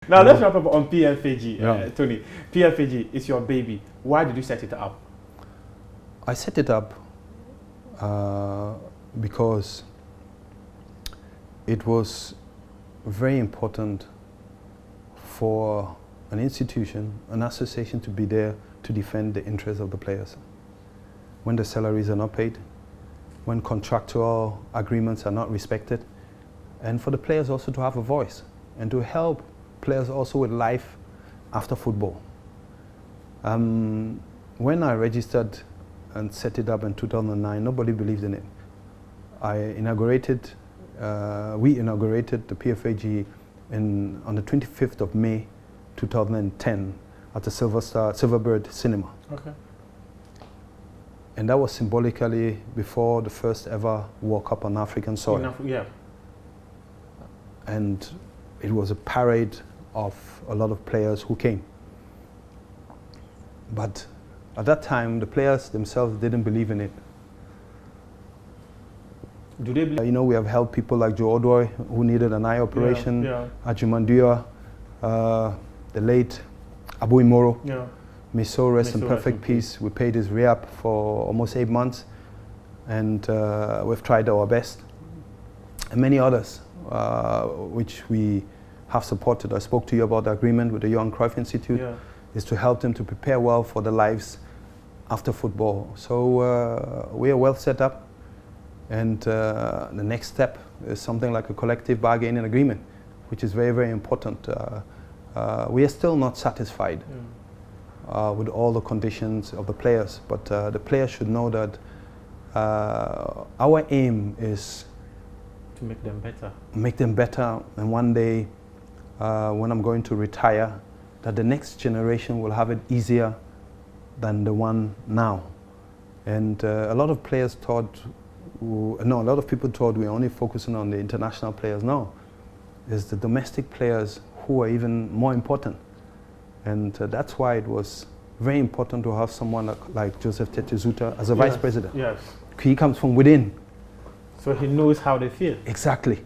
Now let's wrap up on PFAG, Yeah. Tony. PFAG is your baby. Why did you set it up? I set it up because it was very important for an institution, an association to be there to defend the interests of the players. When the salaries are not paid, when contractual agreements are not respected, and for the players also to have a voice and to help players also with life after football. When I registered and set it up in 2009, nobody believed in it. We inaugurated the PFAG on the 25th of May 2010 at the Silverbird Cinema. Okay. And that was symbolically before the first ever World Cup on African soil. Yeah. And it was a parade of a lot of players who came. But at that time, the players themselves didn't believe in it. Do they believe? You know, we have helped people like Joe Odoi, who needed an eye operation, Ajumandua, the late Abu Imoro. Yeah. May so rest in perfect peace. We paid his rehab for almost 8 months, and we've tried our best. And many others, which we have supported. I spoke to you about the agreement with the Johan Cruyff Institute, is to help them to prepare well for their lives after football. So we are well set up, and the next step is something like a collective bargaining agreement, which is very, very important. We are still not satisfied with all the conditions of the players, but the players should know that our aim is to make them better. Make them better, and one day when I'm going to retire, that the next generation will have it easier than the one now. And a lot of players thought, a lot of people thought we're only focusing on the international players. No, it's the domestic players who are even more important. And that's why it was very important to have someone like Joseph Tetezuta as a vice president. Yes. He comes from within. So he knows how they feel. Exactly.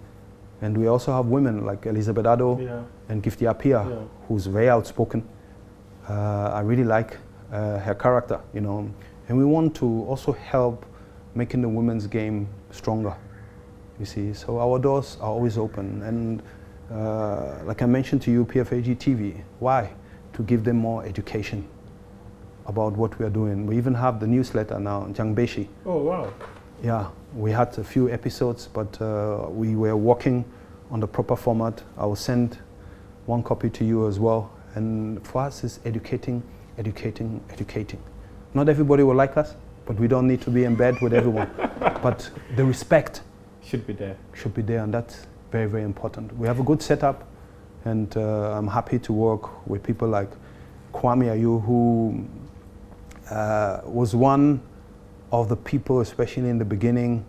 And we also have women like Elizabeth Addo and Gifty Apia, who's very outspoken. I really like her character, you know. And we want to also help making the women's game stronger, you see. So our doors are always open. And like I mentioned to you, PFAG TV, why? To give them more education about what we are doing. We even have the newsletter now, Jangbeshi. Oh, wow. Yeah, we had a few episodes, but we were working on the proper format. I will send one copy to you as well. And for us, it's educating, educating, educating. Not everybody will like us, but we don't need to be in bed with everyone. But the respect should be there. Should be there, and that's very, very important. We have a good setup, and I'm happy to work with people like Kwame Ayu, who was one of the people, especially in the beginning,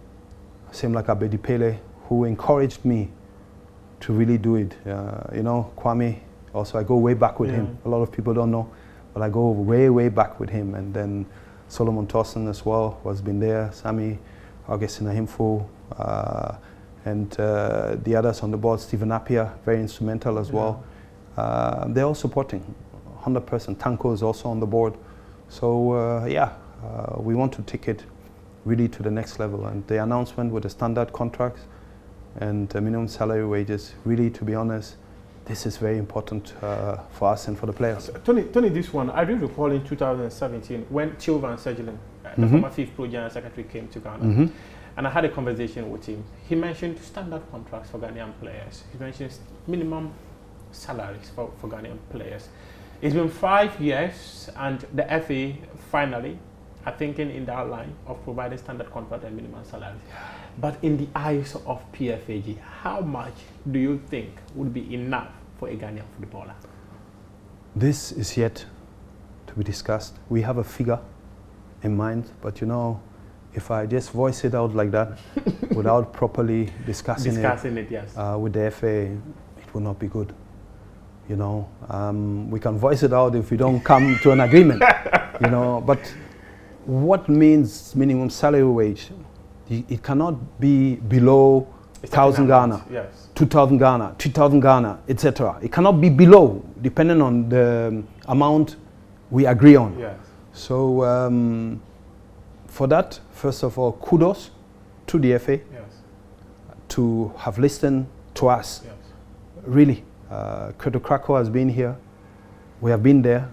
same like Abedi Pele, who encouraged me to really do it. You know, Kwame, also I go way back with him. A lot of people don't know, but I go way, way back with him. And then Solomon Thorson as well has been there, Sami Augustin Ahimfo, and the others on the board, Stephen Appiah, very instrumental as well. They're all supporting, 100%. Tanko is also on the board. So we want to take it really to the next level. And the announcement with the standard contracts and minimum salary wages, really, to be honest, this is very important for us and for the players. Tony, this one, I do recall in 2017 when Theo van Segelen, the former FIF Pro General Secretary, came to Ghana. And I had a conversation with him. He mentioned standard contracts for Ghanaian players. He mentioned minimum salaries for Ghanaian players. It's been 5 years, and the FA finally are thinking in that line of providing standard contract and minimum salaries. But in the eyes of PFAG, how much do you think would be enough for a Ghanaian footballer? This is yet to be discussed. We have a figure in mind, but you know, if I just voice it out like that, without properly discussing it yes. With the FA, it will not be good. You know, we can voice it out if we don't come to an agreement. You know, but what means minimum salary wage? It cannot be below 1,000 Ghana, yes. 2,000 Ghana, 3,000 Ghana, etc. It cannot be below, depending on the amount we agree on. Yes. So for that, first of all, kudos to the FA to have listened to us. Yes. Really, Credo Krakow has been here. We have been there.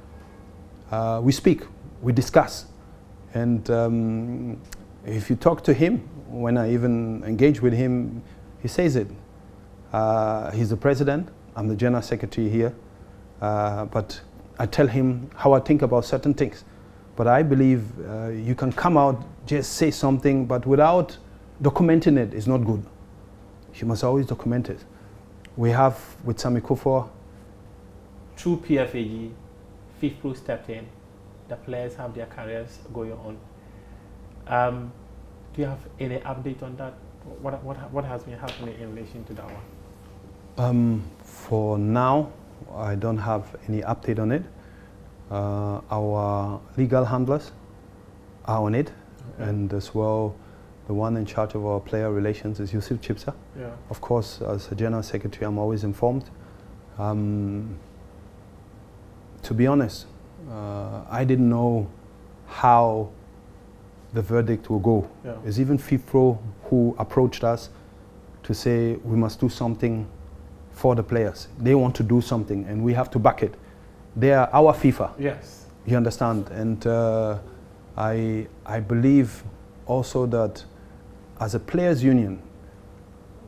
We speak, we discuss. And if you talk to him, when I even engage with him, he says it. He's the president, I'm the general secretary here. But I tell him how I think about certain things. But I believe you can come out, just say something, but without documenting it, it's not good. You must always document it. We have, with Sami Kufuor, through PFAG, FIFPro stepped in. The players have their careers going on. Do you have any update on that? What has been happening in relation to that one? For now, I don't have any update on it. Our legal handlers are on it, and as well, the one in charge of our player relations is Yusuf Chipsa. Yeah. Of course, as a general secretary, I'm always informed. To be honest, I didn't know how the verdict will go. Yeah. It's even FIFPro who approached us to say we must do something for the players. They want to do something and we have to back it. They are our FIFA. Yes. You understand? And I believe also that as a players union,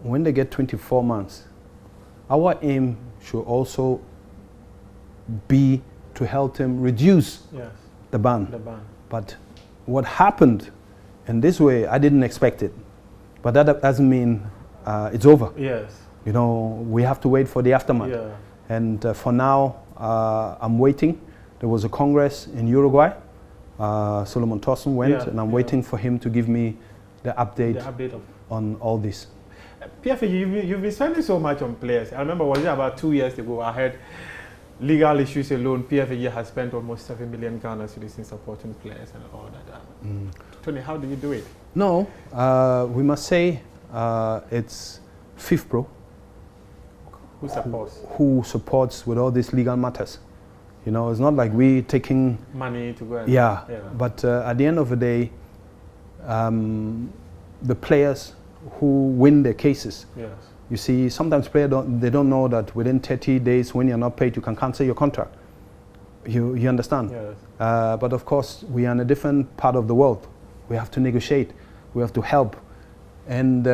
when they get 24 months, our aim should also be to help them reduce the ban. But what happened in this way, I didn't expect it. But that doesn't mean it's over. Yes. You know, we have to wait for the aftermath. Yeah. And for now, I'm waiting. There was a congress in Uruguay. Solomon Thorson went, and I'm waiting for him to give me the update on all this. PFA, you've been spending so much on players. I remember, was it about 2 years ago, I heard legal issues alone, PFA has spent almost 7 million Ghana cedis in supporting players and all that. Tony, how do you do it? No, we must say it's FIFPro who supports with all these legal matters. You know, it's not like we taking money to go and but at the end of the day, the players who win their cases. Yes. You see, sometimes players don't know that within 30 days when you're not paid, you can cancel your contract. You understand? Yes. But of course, we are in a different part of the world. We have to negotiate. We have to help. And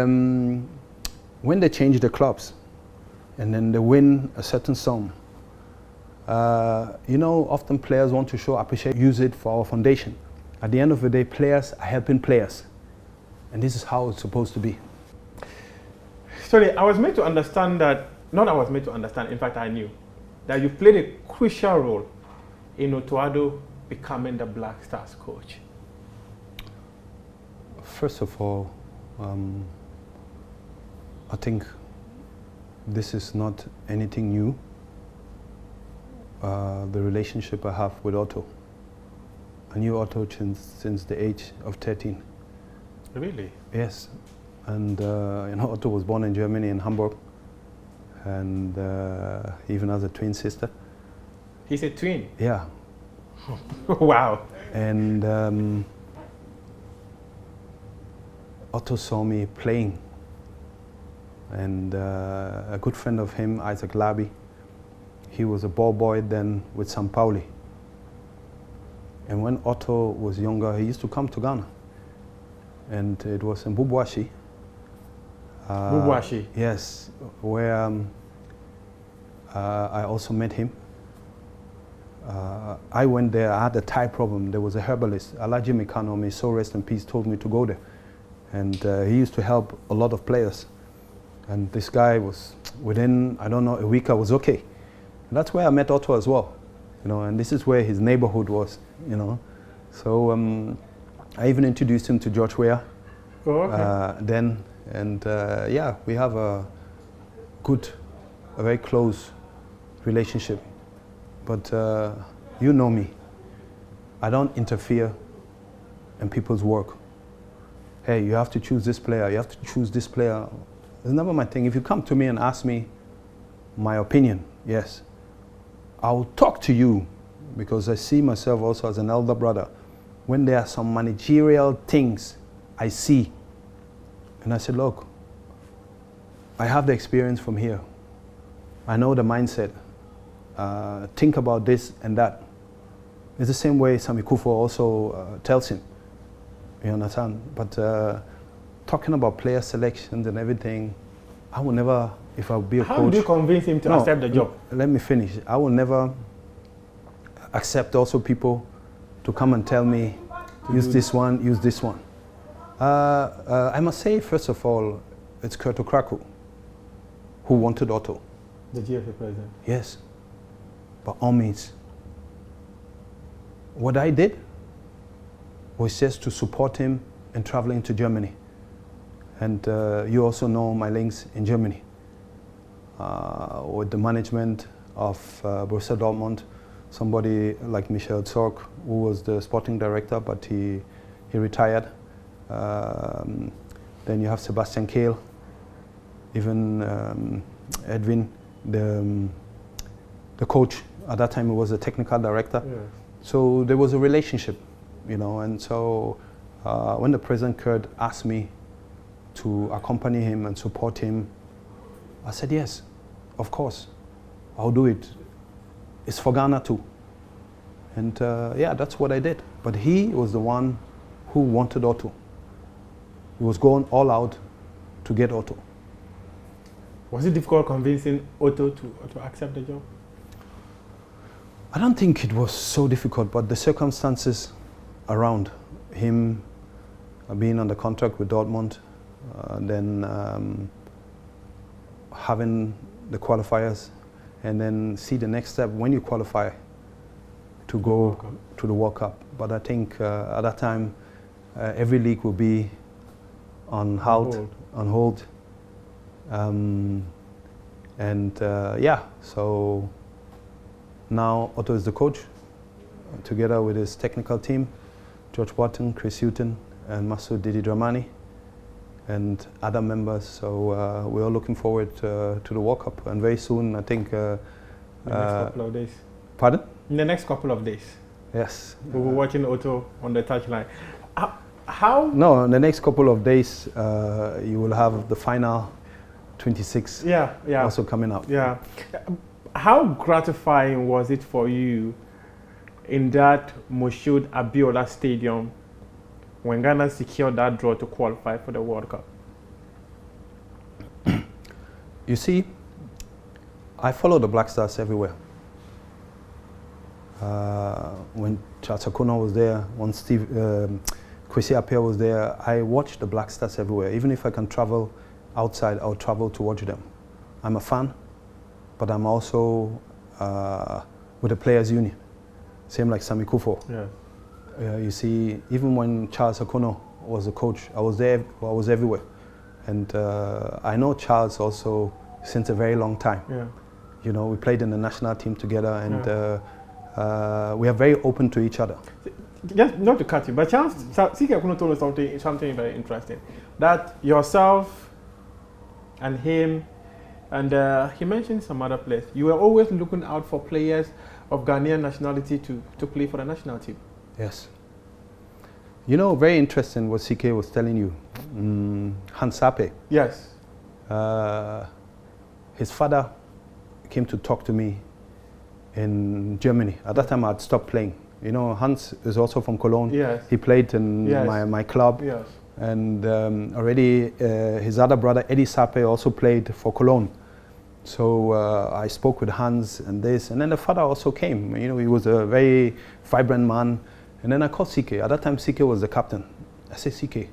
when they change the clubs, and then they win a certain sum, you know, often players want to show appreciation, use it for our foundation. At the end of the day, players are helping players. And this is how it's supposed to be. Sorry, I was made to understand that, not I was made to understand, in fact I knew, that you played a crucial role in Otto becoming the Black Stars coach. First of all, I think this is not anything new. The relationship I have with Otto. I knew Otto since the age of 13. Really? Yes. And you know, Otto was born in Germany, in Hamburg, and even has a twin sister. He's a twin? Yeah. Wow. And Otto saw me playing, and a good friend of him, Isaac Labi, he was a ball boy then with St. Pauli. And when Otto was younger, he used to come to Ghana. And it was in Bubwashi. Bubwashi? Yes, where I also met him. I went there, I had a Thai problem. There was a herbalist, Alaji Mikano, may so rest in peace, told me to go there. And he used to help a lot of players. And this guy was, within, I don't know, a week I was okay. And that's where I met Otto as well. You know, and this is where his neighborhood was, you know. So I even introduced him to George Weah then. And yeah, we have a very close relationship. But you know me, I don't interfere in people's work. Hey, you have to choose this player, you have to choose this player. It's never my thing. If you come to me and ask me my opinion, yes, I'll talk to you because I see myself also as an elder brother. When there are some managerial things I see, and I said, look, I have the experience from here. I know the mindset. Think about this and that. It's the same way Sami Kufo also tells him. You understand? But talking about player selections and everything, I will never, if I would be a coach... How do you convince him to accept the job? Let me finish. I will never accept also people to come and tell me, use this one, use this one. I must say, first of all, it's Kurt Okraku who wanted Otto. The GFA president? Yes, by all means. What I did was just to support him in traveling to Germany. And you also know my links in Germany with the management of Borussia Dortmund. Somebody like Michael Zorc, who was the sporting director, but he retired. Then you have Sebastian Kehl, even Edwin, the coach. At that time, he was a technical director. Yeah. So there was a relationship, you know. And so when the President Kurt asked me to accompany him and support him, I said, yes, of course, I'll do it. It's for Ghana too. And yeah, that's what I did. But he was the one who wanted Otto. He was going all out to get Otto. Was it difficult convincing Otto to accept the job? I don't think it was so difficult, but the circumstances around him being on the contract with Dortmund, then having the qualifiers, and then see the next step when you qualify to go to the World Cup. But I think at that time, every league will be on hold. Yeah, so now Otto is the coach, together with his technical team, George Wharton, Chris Hughton, and Masoud Didi Dramani, and other members. So we're all looking forward to the World Cup, and very soon, I think. The next couple of days. Pardon? In the next couple of days. Yes. We'll be watching Otto on the touchline. How? No, in the next couple of days, you will have the final 26 also coming up. Yeah. How gratifying was it for you in that Moshood Abiola Stadium when Ghana secured that draw to qualify for the World Cup? You see, I follow the Black Stars everywhere. When Charles Akuna was there, when Kwesi Appiah was there, I watched the Black Stars everywhere. Even if I can travel outside, I'll travel to watch them. I'm a fan, but I'm also with the Players Union. Same like Sami Kufo. Yeah. You see, even when Charles Akuna was the coach, I was there, I was everywhere. And I know Charles also since a very long time. Yeah. You know, we played in the national team together, and we are very open to each other. Just not to cut you, but Charles Sike Akuna told us something very interesting. That yourself and him, and he mentioned some other players, you were always looking out for players of Ghanaian nationality to play for the national team. Yes. You know, very interesting what CK was telling you. Hans Sape. Yes. His father came to talk to me in Germany. At that time, I'd stopped playing. You know, Hans is also from Cologne. Yes. He played in my club. Yes. And already his other brother, Eddie Sape, also played for Cologne. So I spoke with Hans and this. And then the father also came. You know, he was a very vibrant man. And then I called CK. At that time, CK was the captain. I said, CK,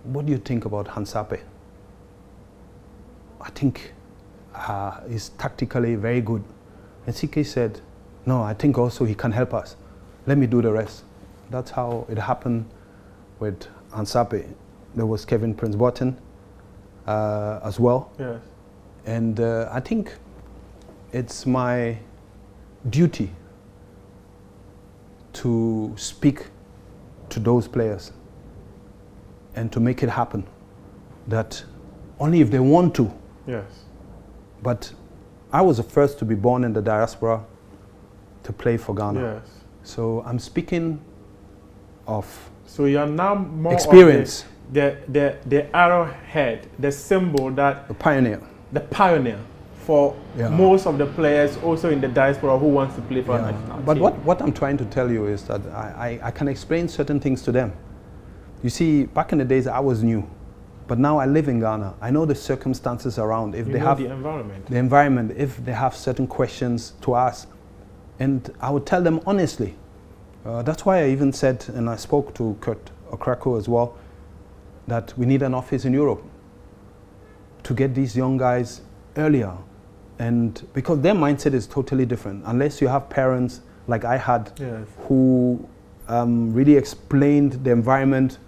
what do you think about Hans Sape? I think he's tactically very good. And CK said, no, I think also he can help us. Let me do the rest. That's how it happened with Hans Sape. There was Kevin Prince Boateng as well. Yes. And I think it's my duty to speak to those players and to make it happen, that only if they want to. Yes. But I was the first to be born in the diaspora to play for Ghana. Yes. So I'm speaking of So you are now more experience. The arrowhead, the symbol that The pioneer. the pioneer for most of the players also in the diaspora who wants to play for a national But team. what I'm trying to tell you is that I can explain certain things to them. You see, back in the days I was new, but now I live in Ghana. I know the circumstances around. If they have the environment. The environment, if they have certain questions to ask, and I would tell them honestly. That's why I even said, and I spoke to Kurt Okrako as well, that we need an office in Europe to get these young guys earlier. And because their mindset is totally different, unless you have parents like I had who really explained the environment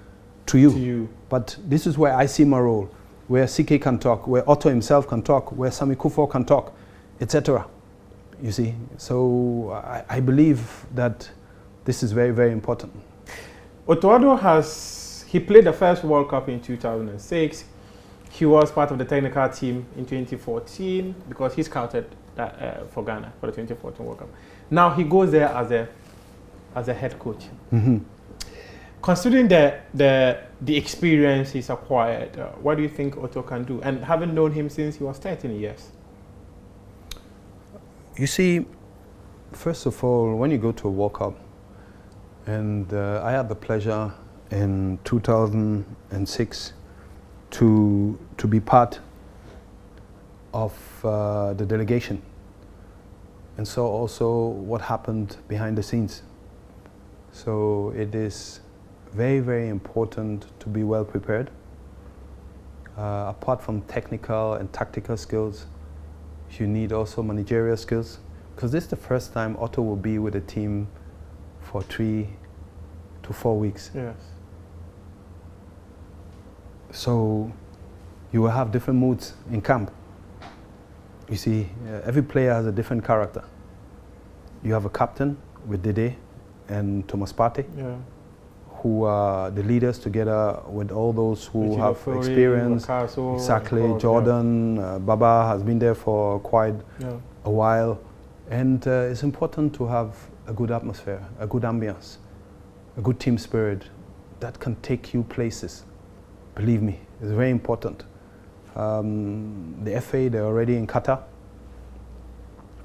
to you. But this is where I see my role, where CK can talk, where Otto himself can talk, where Sami Kufo can talk, etc. You see, so I believe that this is very, very important. Otto he played the first World Cup in 2006. He was part of the technical team in 2014 because he scouted that, for Ghana for the 2014 World Cup. Now he goes there as a head coach. Mm-hmm. Considering the experience he's acquired, what do you think Otto can do? And having known him since he was 13 years. You see, first of all, when you go to a World Cup, and I had the pleasure in 2006 to be part of the delegation, and so also what happened behind the scenes. So it is very, very important to be well prepared. Apart from technical and tactical skills, you need also managerial skills, because this is the first time Otto will be with a team for 3 to 4 weeks. Yes. So you will have different moods in camp. You see, every player has a different character. You have a captain with Dede and Thomas Partey, who are the leaders together with all those who have experience. Exactly, Jordan, Baba has been there for quite a while. And it's important to have a good atmosphere, a good ambience, a good team spirit that can take you places. Believe me, it's very important. The FA, they're already in Qatar.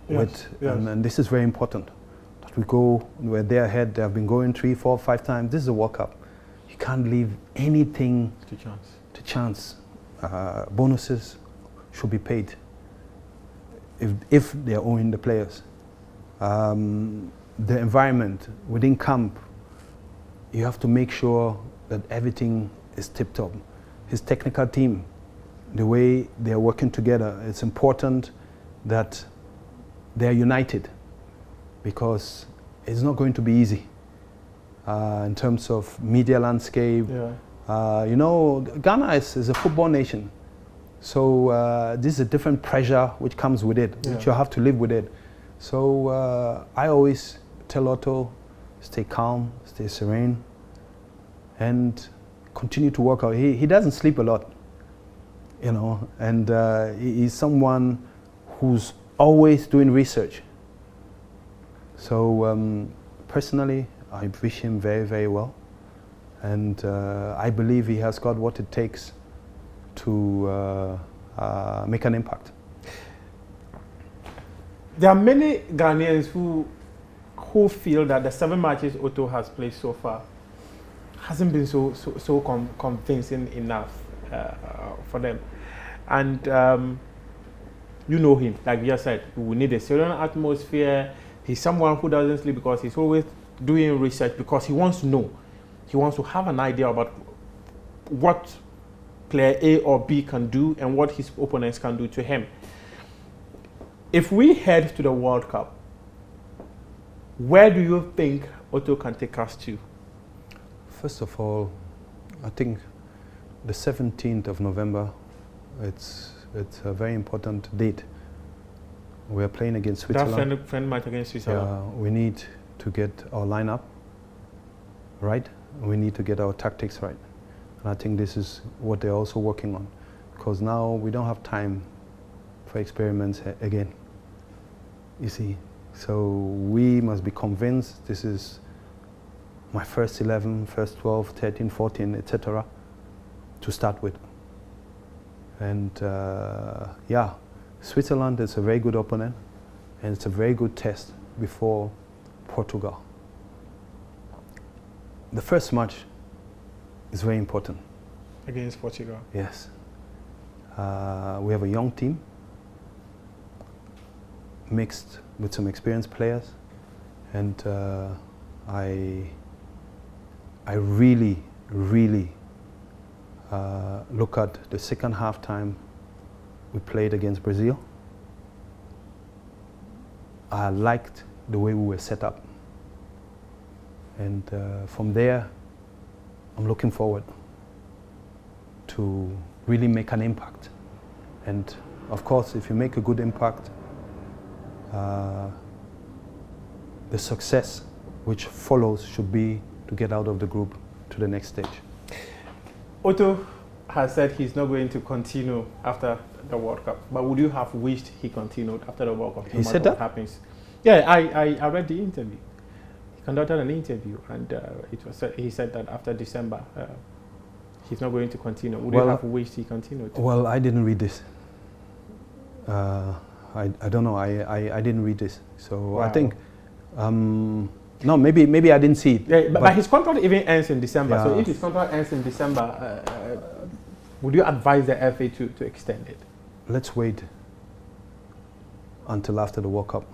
And this is very important. That we go, we're there ahead, they have been going 3, 4, 5 times. This is a World Cup. You can't leave anything to chance. Bonuses should be paid if they're owing the players. The environment within camp, you have to make sure that everything is tip-top. His technical team, the way they're working together, it's important that they're united, because it's not going to be easy in terms of media landscape. You know, Ghana is a football nation, so this is a different pressure which comes with it, which you have to live with it. So I always tell Otto, stay calm, stay serene, and continue to work out. He doesn't sleep a lot, you know, and he's someone who's always doing research. So personally, I wish him very, very well, and I believe he has got what it takes to make an impact. There are many Ghanaians who feel that the 7 matches Otto has played so far hasn't been so convincing enough for them. And you know him, like you said, we need a certain atmosphere. He's someone who doesn't sleep because he's always doing research, because he wants to know. He wants to have an idea about what player A or B can do and what his opponents can do to him. If we head to the World Cup, where do you think Otto can take us to? First of all, I think the 17th of November, it's a very important date. We're playing against Switzerland. That friend match against Switzerland. We need to get our lineup right. We need to get our tactics right. And I think this is what they're also working on. because now we don't have time for experiments again, you see. So we must be convinced this is my first 11, first 12, 13, 14, etc. to start with. And yeah, Switzerland is a very good opponent, and it's a very good test before Portugal. The first match is very important. Against Portugal? Yes. We have a young team, mixed with some experienced players, and I really, really look at the second half time we played against Brazil. I liked the way we were set up, and from there I'm looking forward to really make an impact. And of course, if you make a good impact, the success which follows should be to get out of the group to the next stage. Otto has said he's not going to continue after the World Cup, but would you have wished he continued after the World Cup? He said that? Happens? Yeah, I read the interview. He conducted an interview, and he said that after December he's not going to continue. Would you have wished he continued? Well, I didn't read this. I don't know. I didn't read this, so wow. I think no, maybe I didn't see it. Yeah, but his contract even ends in December. Yeah. So if his contract ends in December, would you advise the FA to extend it? Let's wait until after the World Cup.